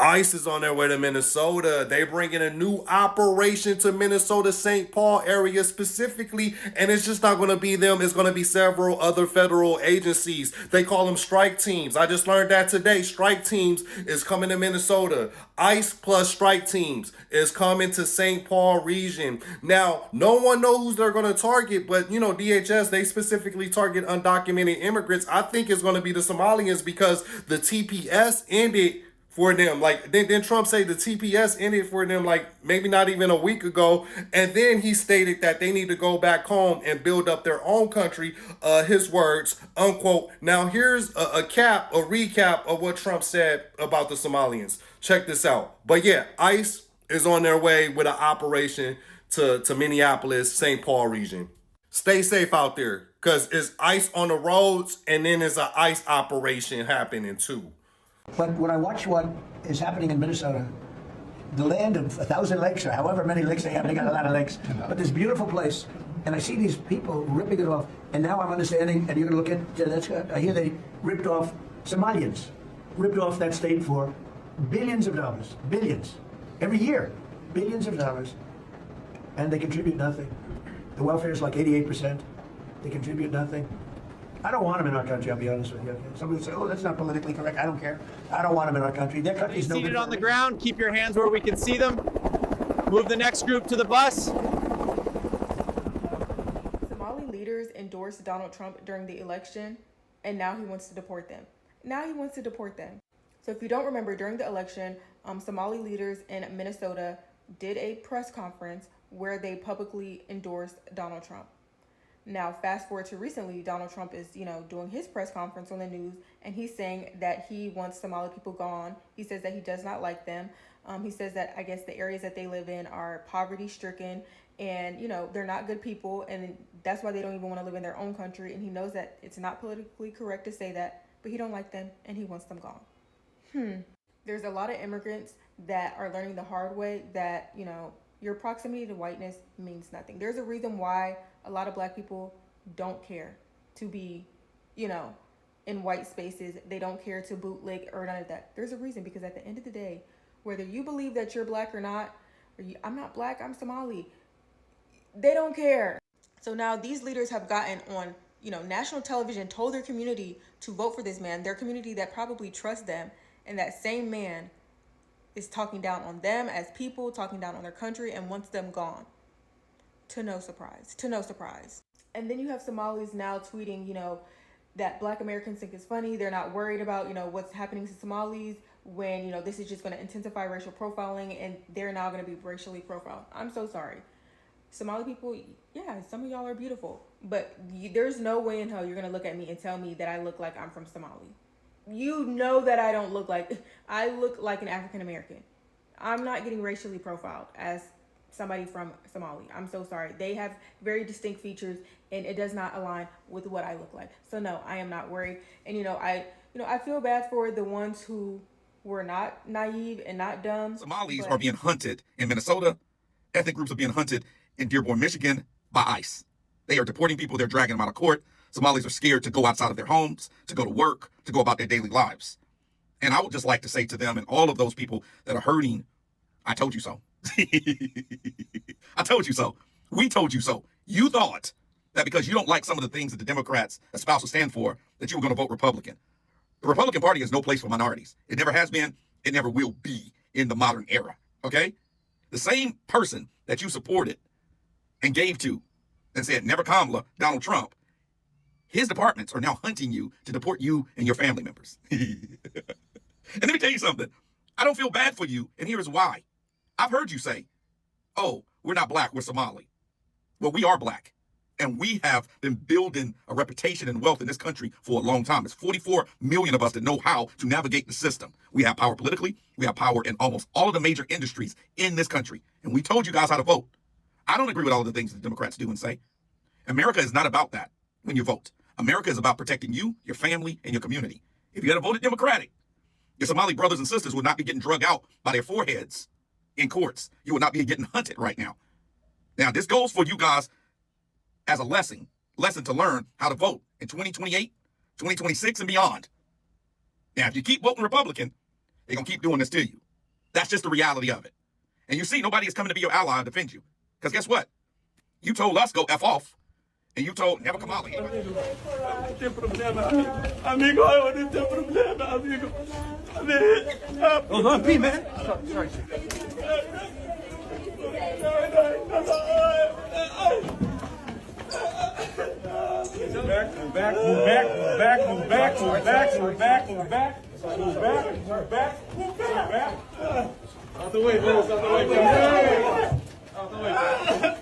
ICE is on their way to Minnesota. They bringing a new operation to Minnesota, St. Paul area specifically, and it's just not going to be them. It's going to be several other federal agencies. They call them strike teams. I just learned that today. Strike teams is coming to Minnesota. ICE plus strike teams is coming to St. Paul region. Now, no one knows who they're going to target, but DHS, they specifically target undocumented immigrants. I think it's going to be the Somalians because the TPS ended for them. Like, then Trump said the TPS ended for them, like, maybe not even a week ago. And then he stated that they need to go back home and build up their own country, his words, unquote. Now, here's a recap of what Trump said about the Somalians. Check this out. But yeah, ICE is on their way with an operation to Minneapolis, St. Paul region. Stay safe out there, because it's ICE on the roads, and then there's an ICE operation happening too. But when I watch what is happening in Minnesota, the land of 1,000 lakes, or however many lakes they have, they got a lot of lakes, but this beautiful place, and I see these people ripping it off, and now I'm understanding, and you're going to look at, I hear they ripped off Somalians, ripped off that state for billions of dollars, billions, every year, billions of dollars, and they contribute nothing. The welfare is like 88%, they contribute nothing. I don't want them in our country, I'll be honest with you. Somebody will say, oh, that's not politically correct. I don't care. I don't want them in our country. Their country's no good. Seated on the ground, keep your hands where we can see them. Move the next group to the bus. Somali leaders endorsed Donald Trump during the election, and now he wants to deport them. So if you don't remember, during the election, Somali leaders in Minnesota did a press conference where they publicly endorsed Donald Trump. Now, fast forward to recently, Donald Trump is, doing his press conference on the news, and he's saying that he wants Somali people gone. He says that he does not like them. He says that, I guess, the areas that they live in are poverty-stricken, and, they're not good people, and that's why they don't even want to live in their own country, and he knows that it's not politically correct to say that, but he don't like them, and he wants them gone. There's a lot of immigrants that are learning the hard way that, your proximity to whiteness means nothing. There's a reason why a lot of black people don't care to be, in white spaces. They don't care to bootleg or none of that. There's a reason, because at the end of the day, whether you believe that you're black or not, I'm not black, I'm Somali, they don't care. So now these leaders have gotten on, national television, told their community to vote for this man, their community that probably trusts them, and that same man is talking down on them as people, talking down on their country, and wants them gone. To no surprise. And then you have Somalis now tweeting, that black Americans think it's funny. They're not worried about, what's happening to Somalis when, this is just going to intensify racial profiling, and they're now going to be racially profiled. I'm so sorry. Somali people, yeah, some of y'all are beautiful, but there's no way in hell you're going to look at me and tell me that I look like I'm from Somali. You know that I look like an African American. I'm not getting racially profiled as somebody from Somali. I'm so sorry. They have very distinct features, and it does not align with what I look like. So no, I am not worried. And I feel bad for the ones who were not naive and not dumb. Somalis are being hunted in Minnesota. Ethnic groups are being hunted in Dearborn, Michigan by ICE. They are deporting people. They're dragging them out of court. Somalis are scared to go outside of their homes, to go to work, to go about their daily lives. And I would just like to say to them and all of those people that are hurting, I told you so. I told you so. We told you so. You thought that because you don't like some of the things that the Democrats espouse or stand for, that you were going to vote Republican. The Republican Party has no place for minorities. It never has been. It never will be in the modern era. Okay? The same person that you supported and gave to and said, never Kamala, Donald Trump, his departments are now hunting you to deport you and your family members. And let me tell you something. I don't feel bad for you, and here's why. I've heard you say, oh, we're not black, we're Somali. Well, we are black, and we have been building a reputation and wealth in this country for a long time. There's 44 million of us that know how to navigate the system. We have power politically. We have power in almost all of the major industries in this country, and we told you guys how to vote. I don't agree with all of the things the Democrats do and say. America is not about that when you vote. America is about protecting you, your family, and your community. If you had voted Democratic, your Somali brothers and sisters would not be getting drug out by their foreheads in courts. You would not be getting hunted right now. Now, this goes for you guys as a lesson to learn how to vote in 2028, 2026, and beyond. Now, if you keep voting Republican, they're going to keep doing this to you. That's just the reality of it. And you see, nobody is coming to be your ally and defend you. Because guess what? You told us go F off. And you told never come out here. Hold on, P, man. Sorry. Move back. Out the way, boys. Out the way.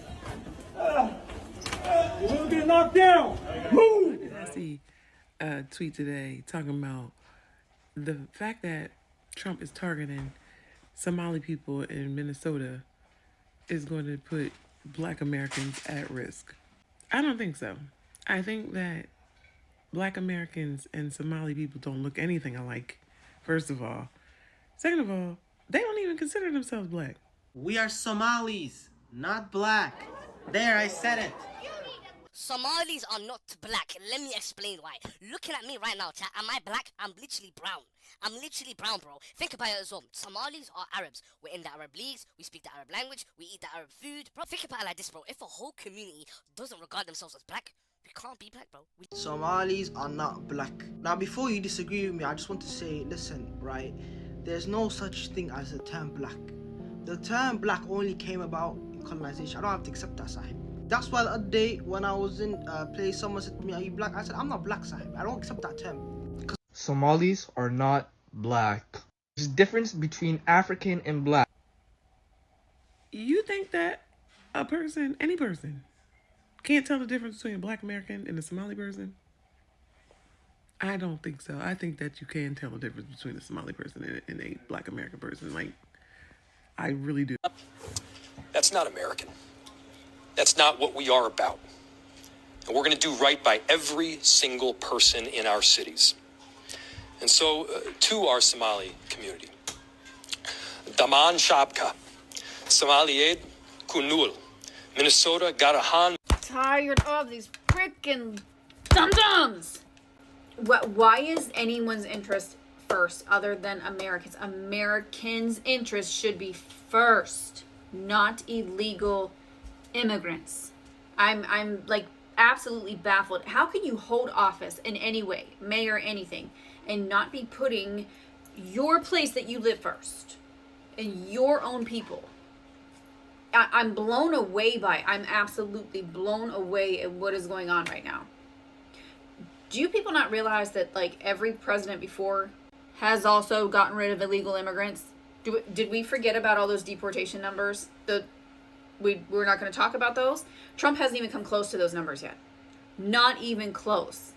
You're gonna get knocked down. Move. I see a tweet today talking about the fact that Trump is targeting Somali people in Minnesota is going to put Black Americans at risk. I don't think so. I think that Black Americans and Somali people don't look anything alike, first of all. Second of all, they don't even consider themselves Black. We are Somalis, not Black. There, I said it. Somalis are not black. Let me explain why. Looking at me right now, chat, am I black? I'm literally brown. I'm literally brown, bro. Think about it as well. Somalis are Arabs. We're in the Arab leagues. We speak the Arab language. We eat the Arab food. Bro, think about it like this, bro. If a whole community doesn't regard themselves as black, we can't be black, bro. Somalis are not black. Now, before you disagree with me, I just want to say, listen, right? There's no such thing as the term black. The term black only came about in colonization. I don't have to accept that, Sahib. That's why the other day when I was in a place, someone said to me, "Are you black?" I said, "I'm not black, Sahib. I don't accept that term." Somalis are not black. There's a difference between African and black. You think that a person, any person, can't tell the difference between a Black American and a Somali person? I don't think so. I think that you can tell the difference between a Somali person and a Black American person. Like, I really do. That's not American. That's not what we are about. And we're going to do right by every single person in our cities. And so, to our Somali community, Daman Shabka, Somalied Kunul, Minnesota Garahan. Tired of these freaking dum-dums. Why is anyone's interest first other than Americans? Americans' interest should be first, not illegal immigrants. I'm like absolutely baffled. How can you hold office in any way, mayor, anything, and not be putting your place that you live first and your own people? I'm blown away by it. I'm absolutely blown away at what is going on right now. Do you people not realize that like every president before has also gotten rid of illegal immigrants? Did we forget about all those deportation numbers? We're not going to talk about those. Trump hasn't even come close to those numbers yet. Not even close.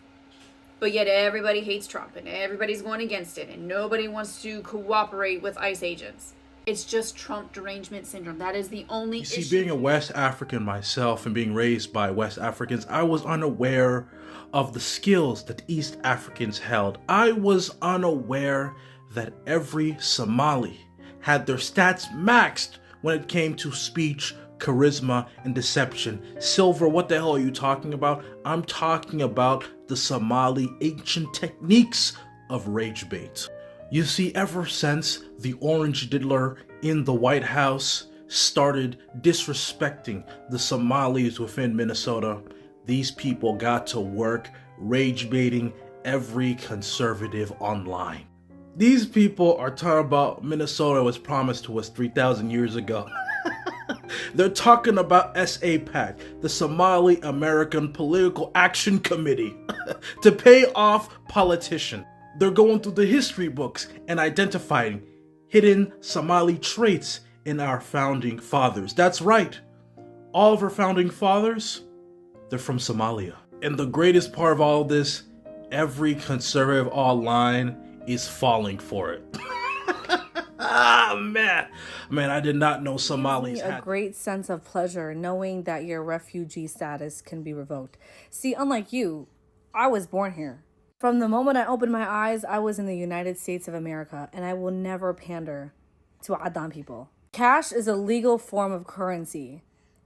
But yet everybody hates Trump and everybody's going against it and nobody wants to cooperate with ICE agents. It's just Trump derangement syndrome. That is the only issue. You see, being a West African myself and being raised by West Africans, I was unaware of the skills that East Africans held. I was unaware that every Somali had their stats maxed when it came to speech, charisma, and deception. Silver, what the hell are you talking about? I'm talking about the Somali ancient techniques of rage bait. You see, ever since the Orange Diddler in the White House started disrespecting the Somalis within Minnesota, these people got to work rage baiting every conservative online. These people are talking about Minnesota was promised to us 3,000 years ago. They're talking about SAPAC, the Somali American Political Action Committee, to pay off politicians. They're going through the history books and identifying hidden Somali traits in our founding fathers. That's right. All of our founding fathers, they're from Somalia. And the greatest part of all of this, every conservative online is falling for it. Man, I did not know Somalis had a great sense of pleasure knowing that your refugee status can be revoked. See, unlike you, I was born here. From the moment I opened my eyes, I was in the United States of America, and I will never pander to Adan people. Cash is a legal form of currency.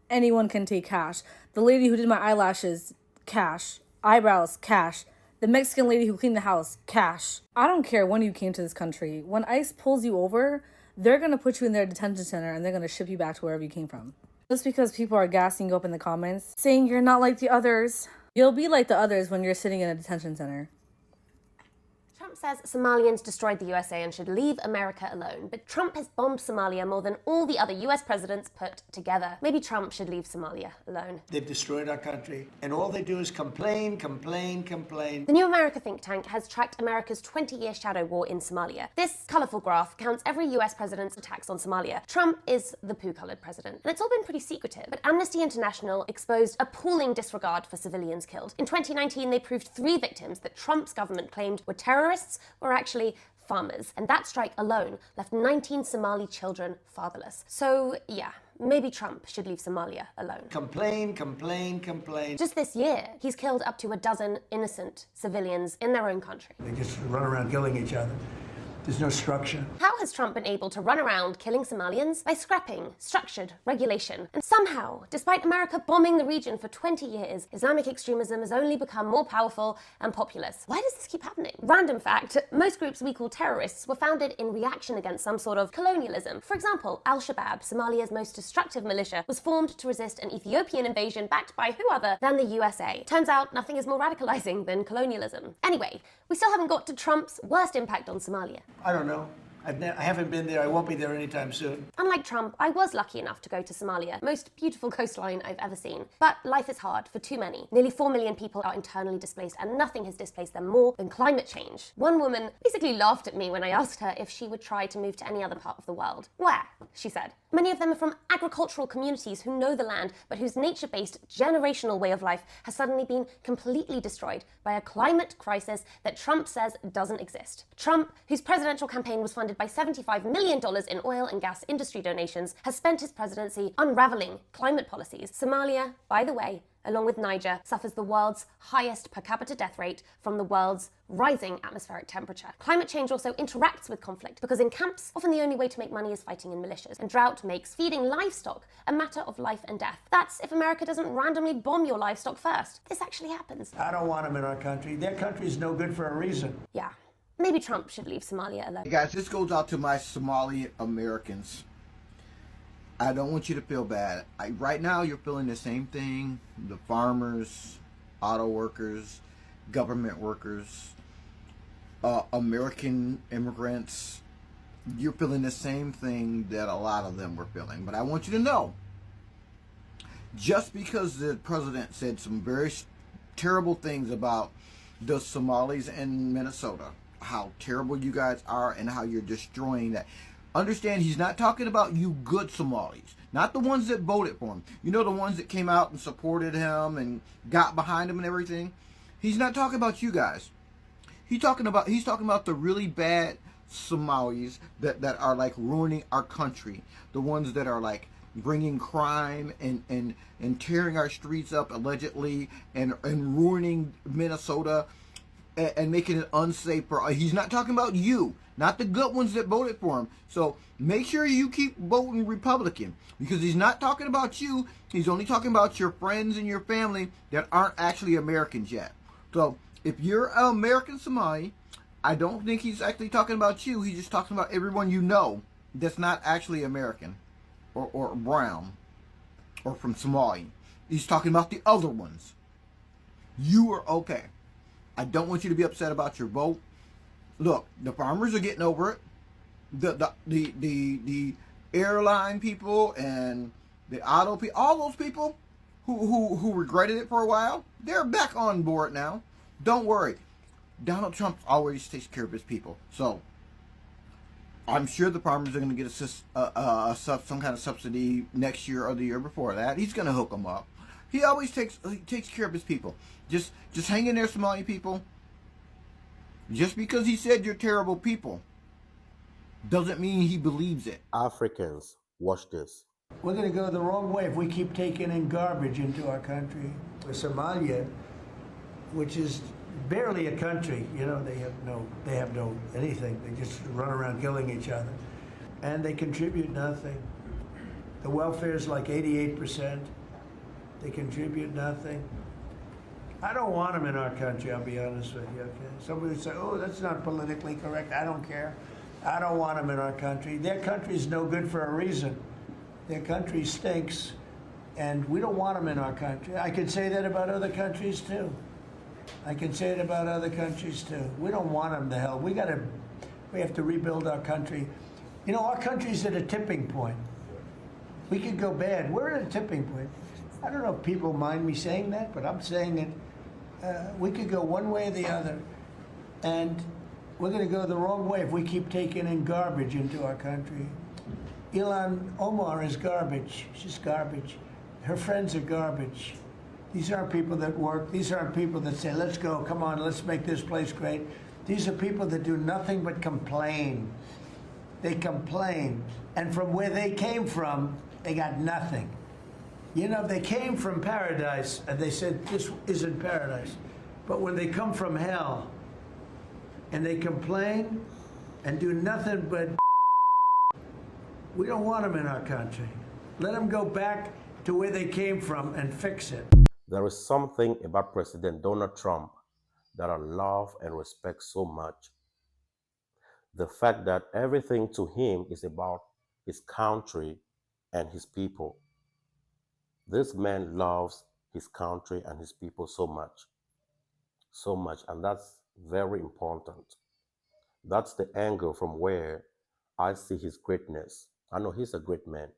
Anyone can take cash. The lady who did my eyelashes, cash. Eyebrows, cash. The Mexican lady who cleaned the house, cash. I don't care when you came to this country. When ICE pulls you over, they're going to put you in their detention center and they're going to ship you back to wherever you came from. Just because people are gassing you up in the comments, saying you're not like the others, you'll be like the others when you're sitting in a detention center. Trump says Somalians destroyed the USA and should leave America alone, but Trump has bombed Somalia more than all the other US presidents put together. Maybe Trump should leave Somalia alone. They've destroyed our country, and all they do is complain, complain, complain. The New America think tank has tracked America's 20-year shadow war in Somalia. This colourful graph counts every US president's attacks on Somalia. Trump is the poo-coloured president, and it's all been pretty secretive. But Amnesty International exposed appalling disregard for civilians killed. In 2019, they proved 3 victims that Trump's government claimed were terrorists were actually farmers, and that strike alone left 19 Somali children fatherless. So yeah, maybe Trump should leave Somalia alone. Complain, complain, complain. Just this year, he's killed up to a dozen innocent civilians in their own country. They just run around killing each other. There's no structure. How has Trump been able to run around killing Somalians? By scrapping structured regulation. And somehow, despite America bombing the region for 20 years, Islamic extremism has only become more powerful and populous. Why does this keep happening? Random fact, most groups we call terrorists were founded in reaction against some sort of colonialism. For example, Al-Shabaab, Somalia's most destructive militia, was formed to resist an Ethiopian invasion backed by who other than the USA. Turns out nothing is more radicalizing than colonialism. Anyway, we still haven't got to Trump's worst impact on Somalia. I don't know. I haven't been there. I won't be there anytime soon. Unlike Trump, I was lucky enough to go to Somalia, most beautiful coastline I've ever seen. But life is hard for too many. Nearly 4 million people are internally displaced, and nothing has displaced them more than climate change. One woman basically laughed at me when I asked her if she would try to move to any other part of the world. Where? She said. Many of them are from agricultural communities who know the land, but whose nature-based, generational way of life has suddenly been completely destroyed by a climate crisis that Trump says doesn't exist. Trump, whose presidential campaign was funded by $75 million in oil and gas industry donations, has spent his presidency unraveling climate policies. Somalia, by the way, along with Niger, suffers the world's highest per capita death rate from the world's rising atmospheric temperature. Climate change also interacts with conflict because in camps, often the only way to make money is fighting in militias, and drought makes feeding livestock a matter of life and death. That's if America doesn't randomly bomb your livestock first. This actually happens. I don't want them in our country. Their country's no good for a reason. Yeah. Maybe Trump should leave Somalia alone. Hey guys, this goes out to my Somali Americans. I don't want you to feel bad. Right now, you're feeling the same thing. The farmers, auto workers, government workers, American immigrants. You're feeling the same thing that a lot of them were feeling. But I want you to know, just because the president said some very terrible things about the Somalis in Minnesota, how terrible you guys are and how you're destroying that. Understand, he's not talking about you good Somalis, not the ones that voted for him. You know, the ones that came out and supported him and got behind him and everything. He's not talking about you guys. He's talking about the really bad Somalis that are like ruining our country. The ones that are like bringing crime and tearing our streets up allegedly and ruining Minnesota and making it unsafe for. He's not talking about you, not the good ones that voted for him. So make sure you keep voting Republican, because he's not talking about you. He's only talking about your friends and your family that aren't actually Americans yet. So if you're an American Somali, I don't think he's actually talking about you. He's just talking about everyone you know that's not actually American or brown or from Somali. He's talking about the other ones. You are okay. I don't want you to be upset about your vote. Look, the farmers are getting over it. The airline people and the auto people, all those people who regretted it for a while, they're back on board now. Don't worry. Donald Trump always takes care of his people. So I'm sure the farmers are going to get some kind of subsidy next year or the year before that. He's going to hook them up. He always takes care of his people. Just hang in there, Somali people. Just because he said you're terrible people doesn't mean he believes it. Africans, watch this. We're going to go the wrong way if we keep taking in garbage into our country. Somalia, which is barely a country, you know, they have no anything. They just run around killing each other, and they contribute nothing. The welfare is like 88%. They contribute nothing. I don't want them in our country, I'll be honest with you, okay? Somebody would say, oh, that's not politically correct. I don't care. I don't want them in our country. Their country's no good for a reason. Their country stinks, and we don't want them in our country. I could say that about other countries too. I can say it about other countries too. We don't want them to hell. We have to rebuild our country. You know, our country's at a tipping point. We could go bad. We're at a tipping point. I don't know if people mind me saying that, but I'm saying it. We could go one way or the other, and we're going to go the wrong way if we keep taking in garbage into our country. Ilhan Omar is garbage. She's garbage. Her friends are garbage. These aren't people that work. These aren't people that say, let's go, come on, let's make this place great. These are people that do nothing but complain. They complain. And from where they came from, they got nothing. You know, they came from paradise, and they said, this isn't paradise. But when they come from hell, and they complain and do nothing but we don't want them in our country. Let them go back to where they came from and fix it. There is something about President Donald Trump that I love and respect so much. The fact that everything to him is about his country and his people. This man loves his country and his people so much, and that's very important. That's the angle from where I see his greatness. I know he's a great man.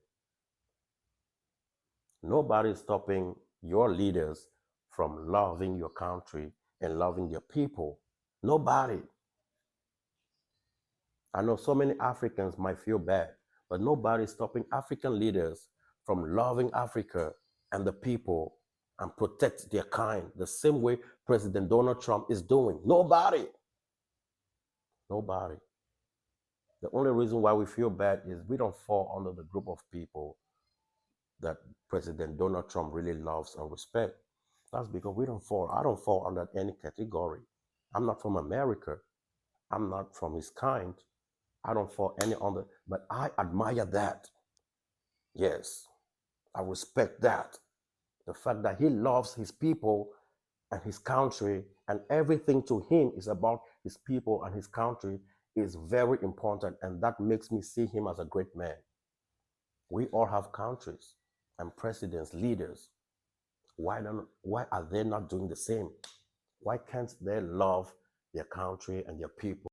Nobody is stopping your leaders from loving your country and loving their people. Nobody. I know so many Africans might feel bad, but nobody is stopping African leaders from loving Africa and the people and protect their kind the same way President Donald Trump is doing. Nobody. Nobody. The only reason why we feel bad is we don't fall under the group of people that President Donald Trump really loves and respects. That's because we don't fall. I don't fall under any category. I'm not from America. I'm not from his kind. I don't fall any under, but I admire that. Yes, I respect that. The fact that he loves his people and his country, and everything to him is about his people and his country is very important, and that makes me see him as a great man. We all have countries and presidents, leaders. Why are they not doing the same? Why can't they love their country and their people?